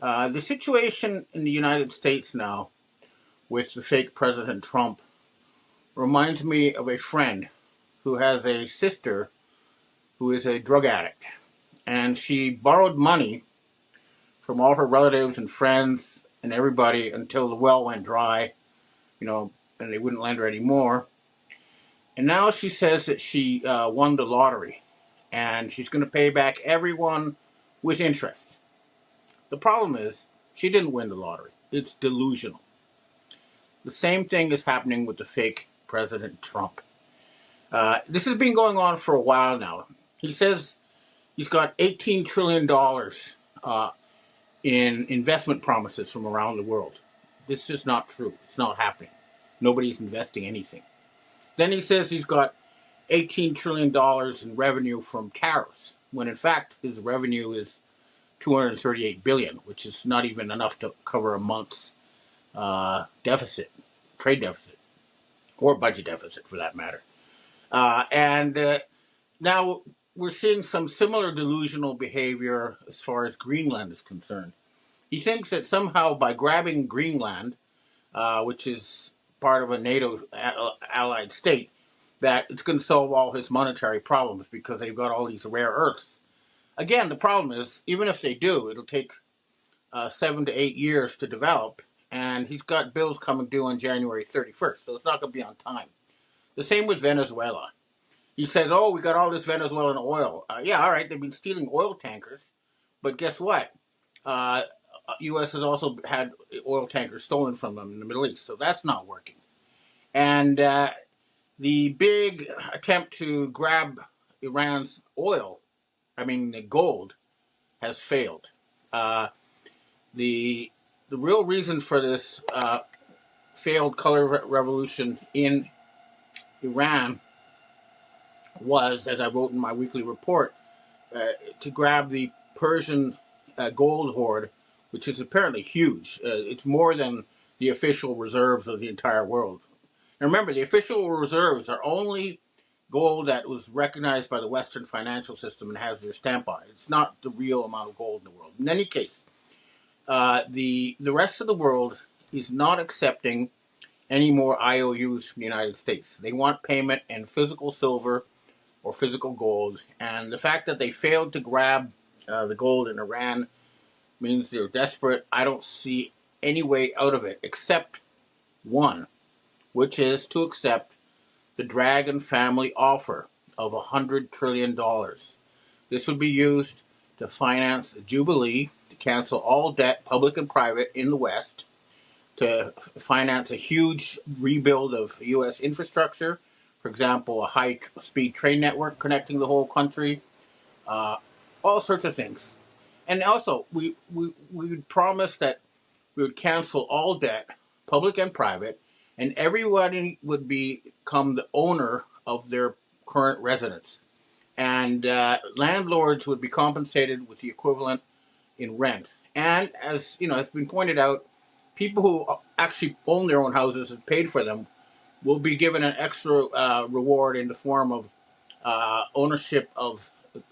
The situation in the United States now with the fake President Trump reminds me of a friend who has a sister who is a drug addict. And she borrowed money from all her relatives and friends and everybody until the well went dry, and they wouldn't lend her anymore. And now she says that she won the lottery and she's going to pay back everyone with interest. The problem is she didn't win the lottery. It's delusional. The same thing is happening with the fake President Trump. This has been going on for a while now. He says he's got $18 trillion in investment promises from around the world. This is just not true. It's not happening. Nobody's investing anything. Then he says he's got $18 trillion in revenue from tariffs, when in fact his revenue is $238 billion, which is not even enough to cover a month's deficit, trade deficit, or budget deficit for that matter. And now we're seeing some similar delusional behavior as far as Greenland is concerned. He thinks that somehow by grabbing Greenland, which is part of a NATO allied state, that it's going to solve all his monetary problems because they've got all these rare earths. Again, the problem is, even if they do, it'll take 7 to 8 years to develop, and he's got bills coming due on January 31st, so it's not going to be on time. The same with Venezuela. He says, oh, we got all this Venezuelan oil. Yeah, all right, they've been stealing oil tankers, but guess what? U.S. has also had oil tankers stolen from them in the Middle East, so that's not working. And the big attempt to grab Iran's the gold, has failed. The real reason for this failed color revolution in Iran was, as I wrote in my weekly report, to grab the Persian gold hoard, which is apparently huge. It's more than the official reserves of the entire world. And remember, the official reserves are only gold that was recognized by the Western financial system and has their stamp on it. It's not the real amount of gold in the world. In any case, the rest of the world is not accepting any more IOUs from the United States. They want payment in physical silver or physical gold. And the fact that they failed to grab the gold in Iran means they're desperate. I don't see any way out of it except one, which is to accept the Dragon family offer of $100 trillion. This would be used to finance the Jubilee, to cancel all debt, public and private, in the West, to finance a huge rebuild of U.S. infrastructure, for example, a high-speed train network connecting the whole country, all sorts of things. And also, we would promise that we would cancel all debt, public and private, and everybody would become the owner of their current residence. And landlords would be compensated with the equivalent in rent. And as it's been pointed out, people who actually own their own houses and paid for them will be given an extra reward in the form of ownership of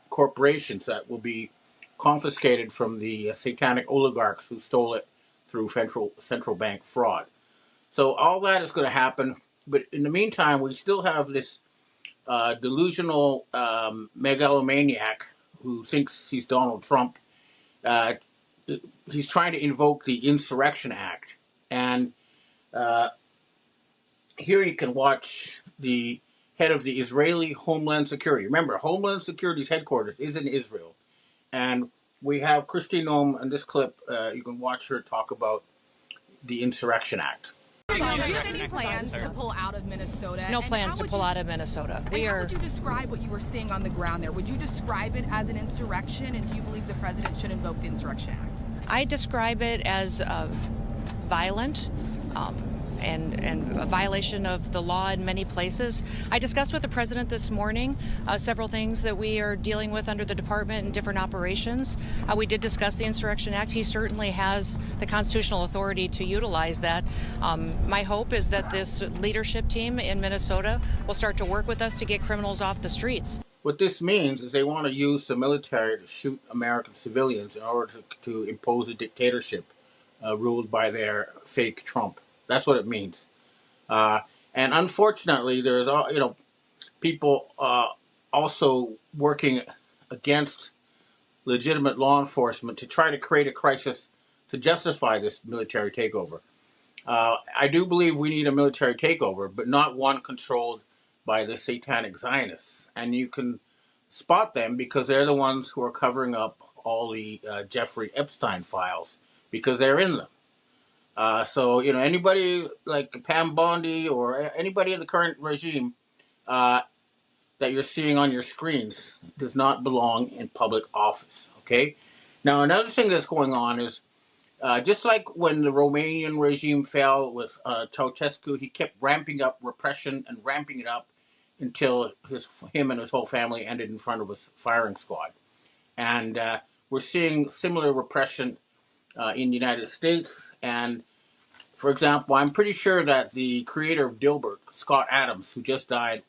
corporations that will be confiscated from the satanic oligarchs who stole it through central bank fraud. So all that is going to happen. But in the meantime, we still have this delusional megalomaniac who thinks he's Donald Trump. He's trying to invoke the Insurrection Act. And here you can watch the head of the Israeli Homeland Security. Remember, Homeland Security's headquarters is in Israel. And we have Kristi Noem in this clip. You can watch her talk about the Insurrection Act. Do you have any plans to pull out of Minnesota? No plans to pull out of Minnesota. How would you describe what you were seeing on the ground there? Would you describe it as an insurrection? And do you believe the president should invoke the Insurrection Act? I describe it as violent and a violation of the law in many places. I discussed with the president this morning several things that we are dealing with under the department and different operations. We did discuss the Insurrection Act. He certainly has the constitutional authority to utilize that. My hope is that this leadership team in Minnesota will start to work with us to get criminals off the streets. What this means is they want to use the military to shoot American civilians in order to impose a dictatorship ruled by their fake Trump. That's what it means. Uh, and unfortunately, there's people also working against legitimate law enforcement to try to create a crisis to justify this military takeover. I do believe we need a military takeover, but not one controlled by the satanic Zionists. And you can spot them because they're the ones who are covering up all the Jeffrey Epstein files because they're in them. So, anybody like Pam Bondi or anybody in the current regime uh, that you're seeing on your screens does not belong in public office. Okay. Now, another thing that's going on is just like when the Romanian regime fell with Ceausescu, he kept ramping up repression and ramping it up until him and his whole family ended in front of a firing squad. And we're seeing similar repression in the United States. And for example, I'm pretty sure that the creator of Dilbert, Scott Adams, who just died,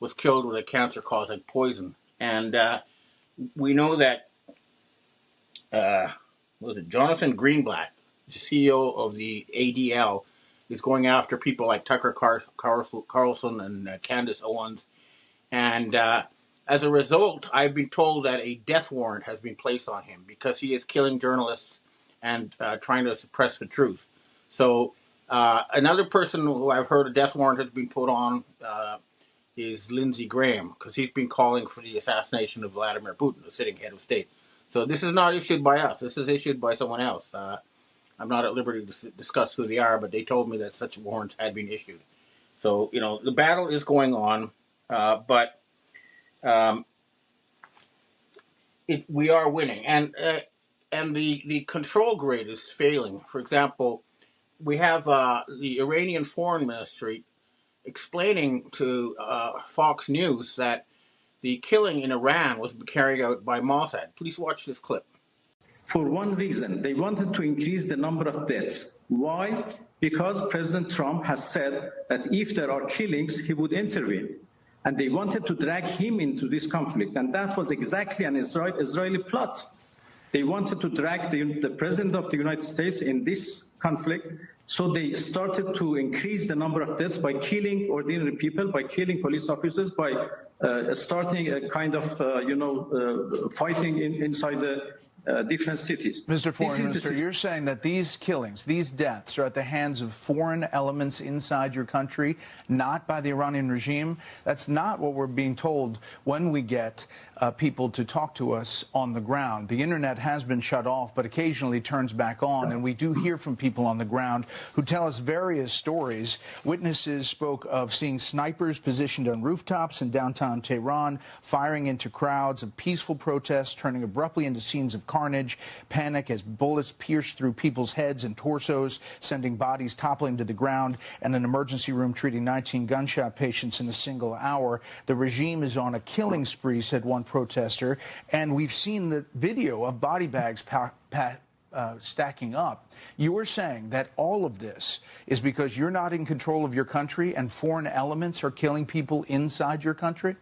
was killed with a cancer-causing poison. And we know that was it Jonathan Greenblatt, the CEO of the ADL, is going after people like Tucker Carlson and Candace Owens. And as a result, I've been told that a death warrant has been placed on him because he is killing journalists and trying to suppress the truth. So another person who I've heard a death warrant has been put on is Lindsey Graham, because he's been calling for the assassination of Vladimir Putin, the sitting head of state. So this is not issued by us. This is issued by someone else. I'm not at liberty to discuss who they are, but they told me that such warrants had been issued. So, the battle is going on, but we are winning. And the control grid is failing. For example, we have the Iranian Foreign Ministry explaining to Fox News that the killing in Iran was carried out by Mossad. Please watch this clip. For one reason, they wanted to increase the number of deaths. Why? Because President Trump has said that if there are killings, he would intervene. And they wanted to drag him into this conflict. And that was exactly an Israeli plot. They wanted to drag the President of the United States in this conflict. So they started to increase the number of deaths by killing ordinary people, by killing police officers, by starting a kind of, fighting inside the different cities. Mr. Foreign Minister, you're saying that these killings, these deaths are at the hands of foreign elements inside your country, not by the Iranian regime. That's not what we're being told when we get people to talk to us on the ground. The internet has been shut off, but occasionally turns back on, and we do hear from people on the ground who tell us various stories. Witnesses spoke of seeing snipers positioned on rooftops in downtown Tehran, firing into crowds of peaceful protests, turning abruptly into scenes of carnage, panic as bullets pierced through people's heads and torsos, sending bodies toppling to the ground, and an emergency room treating 19 gunshot patients in a single hour. The regime is on a killing spree, said one protester, and we've seen the video of body bags stacking up. You were saying that all of this is because you're not in control of your country and foreign elements are killing people inside your country?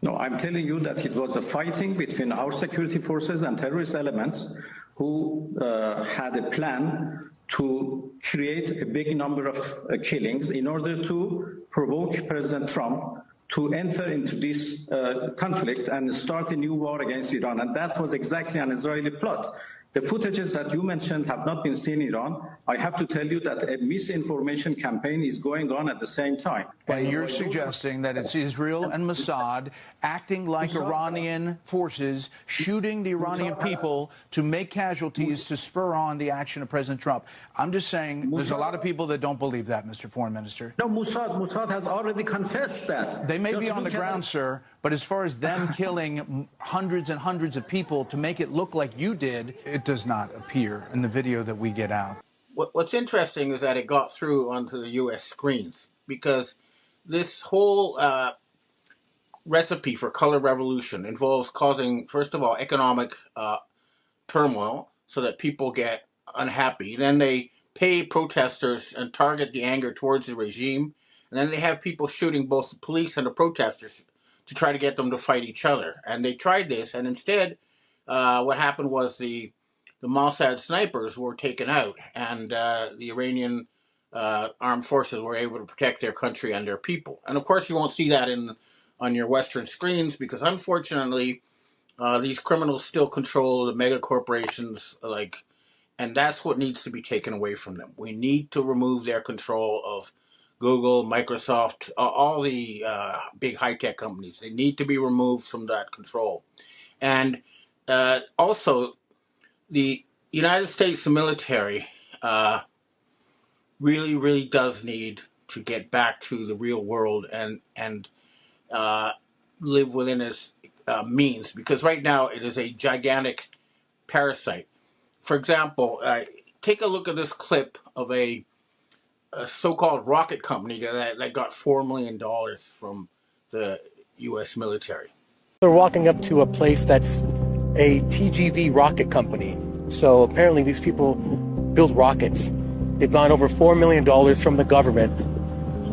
No, I'm telling you that it was a fighting between our security forces and terrorist elements who had a plan to create a big number of killings in order to provoke President Trump to enter into this conflict and start a new war against Iran. And that was exactly an Israeli plot. The footages that you mentioned have not been seen in Iran. I have to tell you that a misinformation campaign is going on at the same time. And you're suggesting that it's Israel and Mossad acting like Iranian forces, shooting the Iranian people to make casualties to spur on the action of President Trump. I'm just saying there's a lot of people that don't believe that, Mr. Foreign Minister. No, Mossad has already confessed that. They may be on the ground, sir, but as far as them killing hundreds and hundreds of people to make it look like you did, it does not appear in the video that we get out. What's interesting is that it got through onto the U.S. screens because this whole recipe for color revolution involves causing, first of all, economic turmoil so that people get unhappy. Then they pay protesters and target the anger towards the regime. And then they have people shooting both the police and the protesters to try to get them to fight each other. And they tried this, and instead, what happened was the Mossad snipers were taken out, and the Iranian armed forces were able to protect their country and their people. And of course, you won't see that on your Western screens because, unfortunately, these criminals still control the mega corporations, and that's what needs to be taken away from them. We need to remove their control of Google, Microsoft, all the big high-tech companies. They need to be removed from that control. And also, the United States military really, really does need to get back to the real world and live within its means, because right now it is a gigantic parasite. For example, take a look at this clip of a so-called rocket company that got $4 million from the U.S. military. They're walking up to a place that's a TGV rocket company. So apparently these people build rockets. They've gone over $4 million from the government,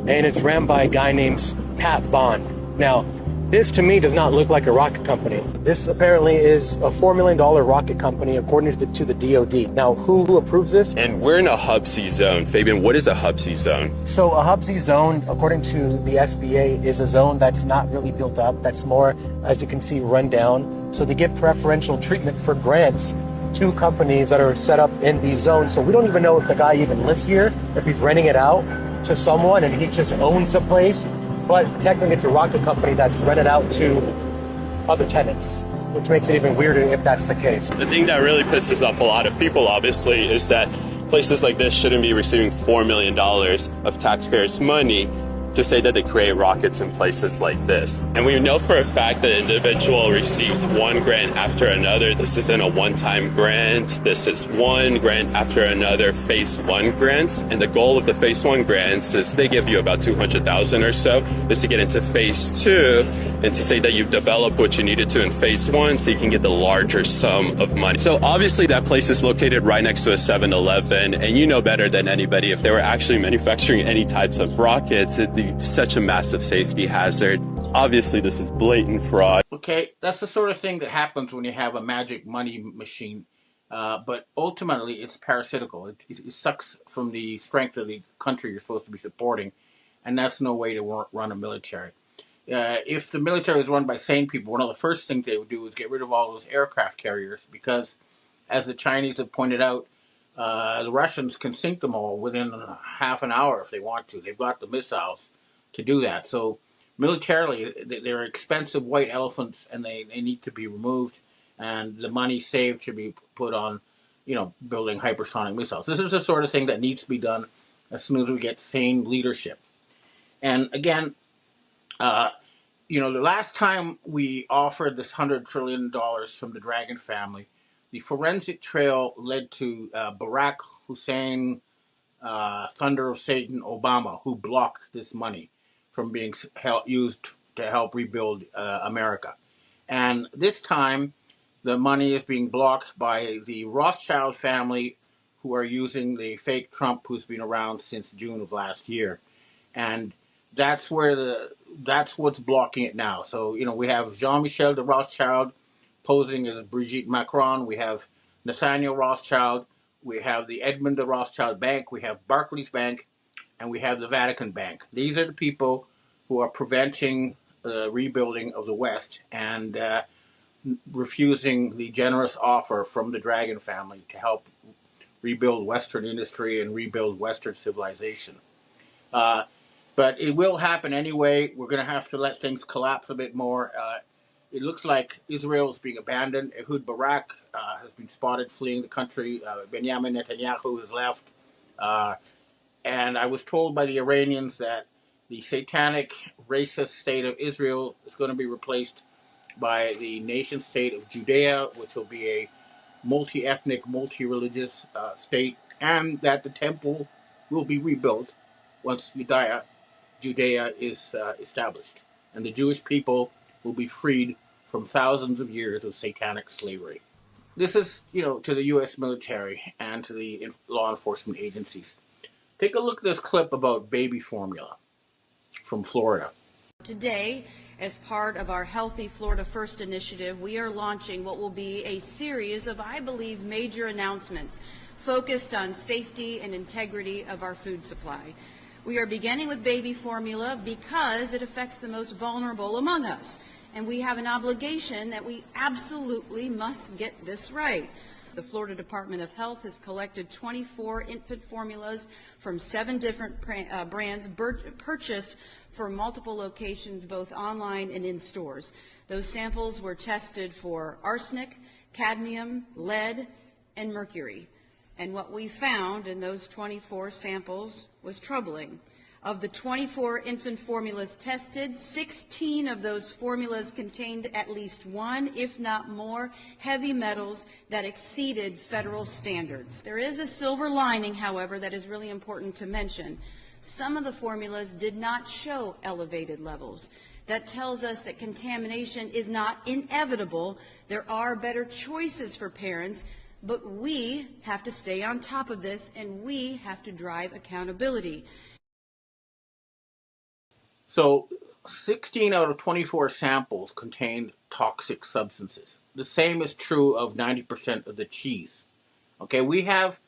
and it's ran by a guy named Pat Bond. Now, this to me does not look like a rocket company. This apparently is a $4 million rocket company according to the DoD. Now, who approves this? And we're in a Hub C zone. Fabian, what is a Hub C zone? So a Hub C zone, according to the SBA, is a zone that's not really built up. That's more, as you can see, run down. So they give preferential treatment for grants to companies that are set up in these zones. So we don't even know if the guy even lives here, if he's renting it out to someone and he just owns the place. But technically it's a rocket company that's rented out to other tenants, which makes it even weirder if that's the case. The thing that really pisses off a lot of people, obviously, is that places like this shouldn't be receiving $4 million of taxpayers' money to say that they create rockets in places like this. And we know for a fact that an individual receives one grant after another. This isn't a one-time grant. This is one grant after another phase one grants. And the goal of the phase one grants is they give you about 200,000 or so just to get into phase two and to say that you've developed what you needed to in phase one so you can get the larger sum of money. So obviously that place is located right next to a 7-Eleven, and you know better than anybody if they were actually manufacturing any types of rockets, it'd be such a massive safety hazard. Obviously this is blatant fraud. Okay, that's the sort of thing that happens when you have a magic money machine, but ultimately it's parasitical. It sucks from the strength of the country you're supposed to be supporting, and that's no way to run a military. If the military was run by sane people, one of the first things they would do is get rid of all those aircraft carriers because, as the Chinese have pointed out, the Russians can sink them all within half an hour if they want to. They've got the missiles to do that. So militarily, they're expensive white elephants, and they need to be removed, and the money saved should be put on, building hypersonic missiles. This is the sort of thing that needs to be done as soon as we get sane leadership. And again, the last time we offered this $100 trillion from the Dragon family, the forensic trail led to Barack Hussein, Thunder of Satan Obama, who blocked this money from being used to help rebuild America. And this time, the money is being blocked by the Rothschild family, who are using the fake Trump who's been around since June of last year. And that's what's blocking it now. So, we have Jean-Michel de Rothschild posing as Brigitte Macron. We have Nathaniel Rothschild. We have the Edmund de Rothschild Bank. We have Barclays Bank. And we have the Vatican Bank. These are the people who are preventing the rebuilding of the West and refusing the generous offer from the Dragon family to help rebuild Western industry and rebuild Western civilization. But it will happen anyway. We're going to have to let things collapse a bit more. It looks like Israel is being abandoned. Ehud Barak has been spotted fleeing the country. Benjamin Netanyahu has left. And I was told by the Iranians that the satanic, racist state of Israel is going to be replaced by the nation state of Judea, which will be a multi-ethnic, multi-religious state, and that the temple will be rebuilt once Judea is established. And the Jewish people will be freed from thousands of years of satanic slavery. This is, to the U.S. military and to the law enforcement agencies. Take a look at this clip about baby formula from Florida. Today, as part of our Healthy Florida First initiative, we are launching what will be a series of, I believe, major announcements focused on safety and integrity of our food supply. We are beginning with baby formula because it affects the most vulnerable among us, and we have an obligation that we absolutely must get this right. The Florida Department of Health has collected 24 infant formulas from 7 different brands purchased for multiple locations, both online and in stores. Those samples were tested for arsenic, cadmium, lead, and mercury. And what we found in those 24 samples was troubling. Of the 24 infant formulas tested, 16 of those formulas contained at least one, if not more, heavy metals that exceeded federal standards. There is a silver lining, however, that is really important to mention. Some of the formulas did not show elevated levels. That tells us that contamination is not inevitable. There are better choices for parents, but we have to stay on top of this, and we have to drive accountability. So 16 out of 24 samples contained toxic substances. The same is true of 90% of the cheese. Okay, we have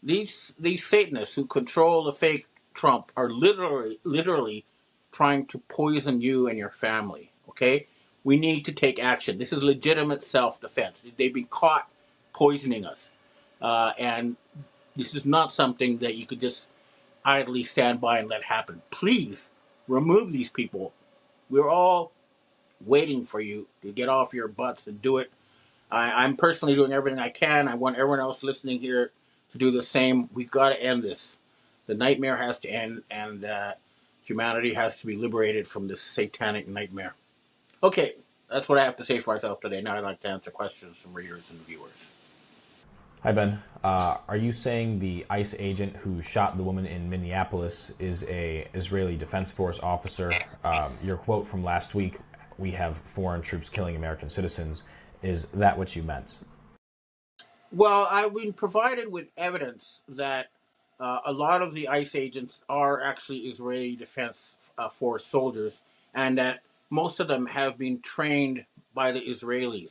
these Satanists who control the fake Trump are literally trying to poison you and your family. Okay, we need to take action. This is legitimate self-defense. They've been caught poisoning us, and this is not something that you could just idly stand by and let happen. Please remove these people. We're all waiting for you to get off your butts and do it. I'm personally doing everything I can. I want everyone else listening here to do the same. We've got to end this. The nightmare has to end, and humanity has to be liberated from this satanic nightmare. Okay, that's what I have to say for myself today. Now I'd like to answer questions from readers and viewers. Hi, Ben. Are you saying the ICE agent who shot the woman in Minneapolis is a Israeli Defense Force officer? Your quote from last week, "We have foreign troops killing American citizens," is that what you meant? Well, I've been provided with evidence that a lot of the ICE agents are actually Israeli Defense Force soldiers, and that most of them have been trained by the Israelis.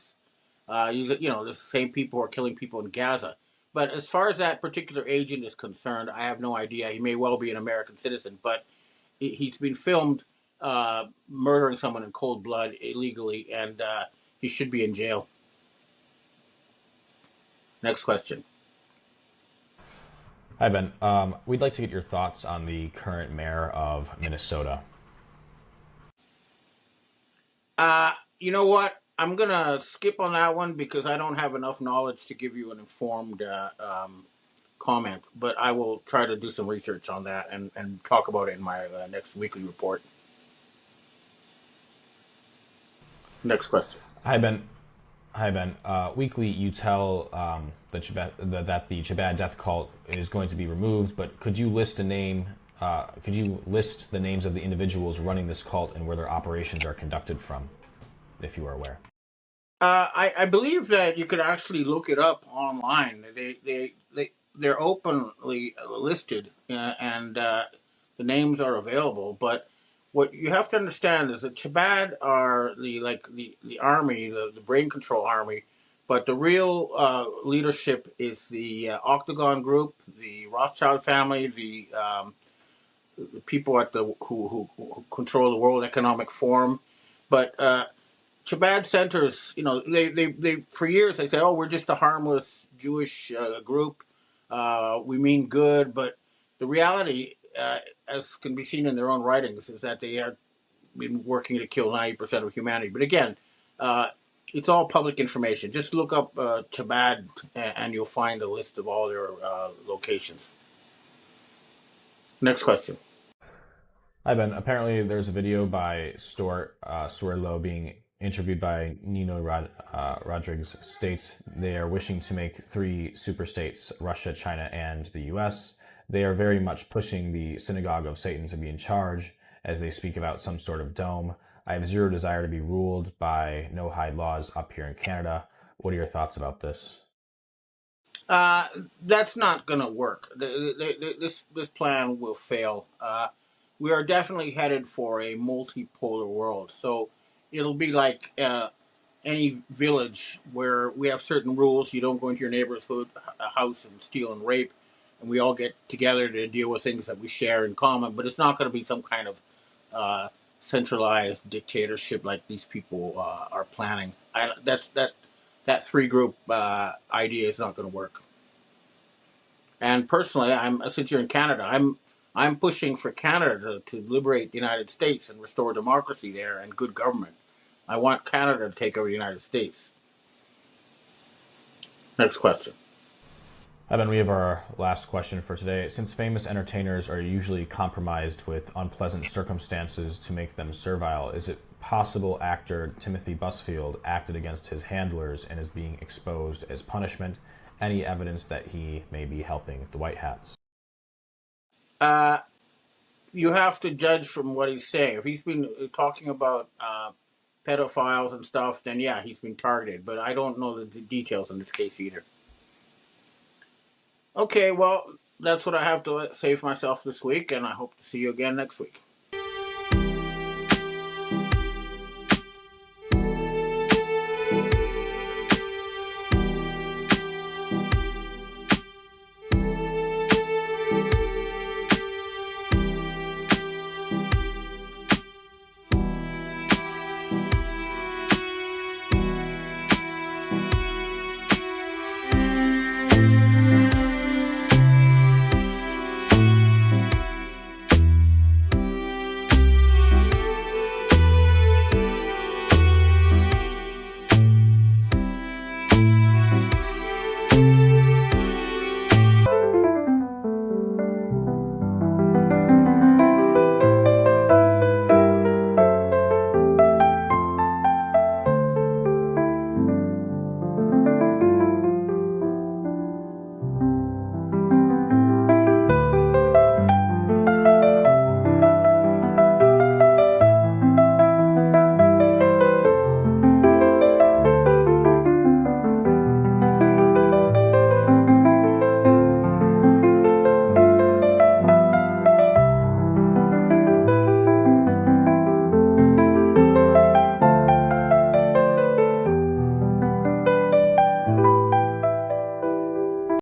The same people who are killing people in Gaza. But as far as that particular agent is concerned, I have no idea. He may well be an American citizen, but he's been filmed murdering someone in cold blood illegally, and he should be in jail. Next question. Hi, Ben. We'd like to get your thoughts on the current mayor of Minnesota. You know what? I'm going to skip on that one because I don't have enough knowledge to give you an informed comment. But I will try to do some research on that and talk about it in my next weekly report. Next question. Hi, Ben. Weekly, you tell that the Chabad death cult is going to be removed, but could you list the names of the individuals running this cult and where their operations are conducted from, if you are aware? I believe that you could actually look it up online. They're openly listed, and the names are available. But what you have to understand is that Chabad are the army, the brain control army, but the real leadership is the Octagon Group, the Rothschild family, the people at who control the World Economic Forum. But Chabad centers, they for years they said, "Oh, we're just a harmless Jewish group. We mean good," but the reality, as can be seen in their own writings, is that they have been working to kill 90% of humanity. But again, it's all public information. Just look up Chabad, and you'll find a list of all their locations. Next question. Hi, Ben. Apparently, there's a video by Stuart Lowe being interviewed by Nino Rodriguez. States they are wishing to make 3 superstates, Russia, China, and the U.S. They are very much pushing the synagogue of Satan to be in charge, as they speak about some sort of dome. I have zero desire to be ruled by no-hide laws up here in Canada. What are your thoughts about this? That's not going to work. This plan will fail. we are definitely headed for a multipolar world. So it'll be like any village where we have certain rules. You don't go into your neighbor's house and steal and rape, and we all get together to deal with things that we share in common. But it's not going to be some kind of centralized dictatorship like these people are planning. That three group idea is not going to work. And personally, since you're in Canada, I'm pushing for Canada to liberate the United States and restore democracy there and good government. I want Canada to take over the United States. Next question. Evan, we have our last question for today. Since famous entertainers are usually compromised with unpleasant circumstances to make them servile, is it possible actor Timothy Busfield acted against his handlers and is being exposed as punishment? Any evidence that he may be helping the White Hats? You have to judge from what he's saying. If he's been talking about pedophiles and stuff, then yeah, he's been targeted. But I don't know the details in this case either. Okay, well, that's what I have to say for myself this week, and I hope to see you again next week.